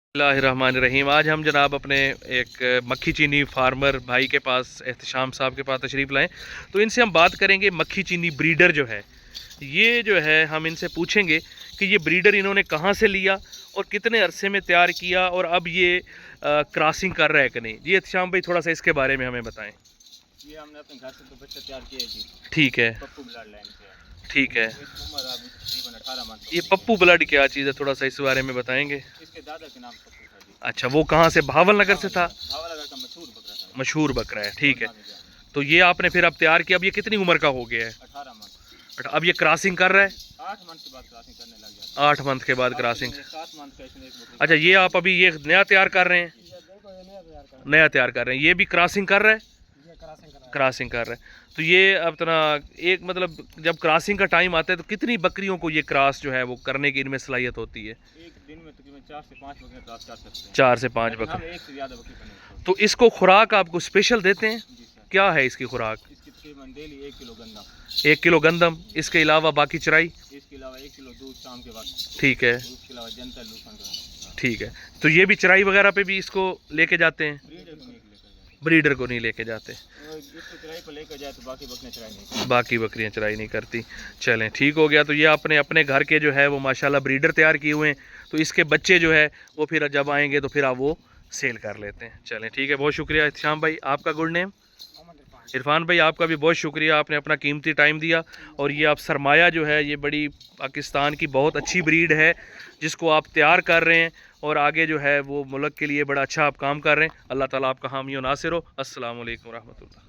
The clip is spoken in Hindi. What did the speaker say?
बिस्मिल्लाहिर्रहमानिर्रहीम। आज हम जनाब अपने एक मक्खी चीनी फार्मर भाई के पास एहतशाम साहब के पास तशरीफ़ लाएँ, तो इनसे हम बात करेंगे मक्खी चीनी ब्रीडर जो है, ये जो है हम इनसे पूछेंगे कि ये ब्रीडर इन्होंने कहाँ से लिया और कितने अरसे में तैयार किया और अब ये क्रॉसिंग कर रहा है कि नहीं। जी एहतशाम भाई, थोड़ा सा इसके बारे में हमें बताएँ। ये हमने अपने घर से तो बच्चा तैयार किया है जी। ठीक है, पप्पू ब्लड लाइन से। ठीक है। इसकी उम्र अभी तकरीबन 18 मंथ। ये पप्पू ब्लड क्या चीज़ है, थोड़ा सा इस बारे में बताएँगे। इसके दादा के नाम पप्पू था जी। अच्छा, वो कहाँ से, भावल नगर से था? भावलनगर का मशहूर बकरा था। मशहूर बकरा है, ठीक है। तो ये आपने फिर अब तैयार किया, अब ये कितनी उम्र का हो गया है? 18 मंथ। अब ये क्रॉसिंग कर रहा है? 8 मंथ के बाद क्रॉसिंग करने लग जाता है। 8 मंथ के बाद क्रॉसिंग। 7 मंथ का इसने एक बकरी। अच्छा, ये आप अभी ये नया तैयार कर रहे हैं? नया तैयार कर रहे हैं। ये भी क्रॉसिंग कर रहा है? क्रॉसिंग कर रहा है। तो ये अपना एक मतलब जब क्रॉसिंग का टाइम आता है तो कितनी बकरियों को ये क्रॉस जो है वो करने की इनमें सलाहियत होती है? एक दिन में तकरीबन 4 से 5 बकरियां क्रॉस कर सकते हैं। 4 से 5 हम बकरी। एक से ज़्यादा बकरी बने। तो इसको खुराक आपको स्पेशल देते हैं? जी सर। क्या है इसकी खुराक? इसकी तकरीबन डेली 1 किलो गंदम। 1 किलो गंदम, इसके अलावा बाकी चराई? इसके अलावा 1 किलो दूध शाम के वक्त। ठीक है, उसके अलावा जनता लूसन। ठीक है। तो ये भी चराई वगैरह पे भी इसको लेके जाते हैं? ब्रीडर को नहीं लेकर ब्रीडर को नहीं लेके जाते। जाते। इसको चराई पर लेकर जाए तो बाकी बकरियां चराई नहीं करती। बाकी बकरियां चराई नहीं करती। चलें, ठीक हो गया। तो ये आपने अपने घर के जो है वो माशाल्लाह ब्रीडर तैयार किए हुए हैं, तो इसके बच्चे जो है वो फिर जब आएंगे तो फिर आप वो सेल कर लेते हैं। चलें, ठीक है, बहुत शुक्रिया एहतशाम भाई। आपका गुड नेम? इरफान भाई, आपका भी बहुत शुक्रिया, आपने अपना कीमती टाइम दिया। और ये आप सरमाया जो है, ये बड़ी पाकिस्तान की बहुत अच्छी ब्रीड है जिसको आप तैयार कर रहे हैं और आगे जो है वो मुल्क के लिए बड़ा अच्छा आप काम कर रहे हैं। अल्लाह ताला आपका हामी व नासिर हो। अस्सलामु अलैकुम रहमतुल्लाह।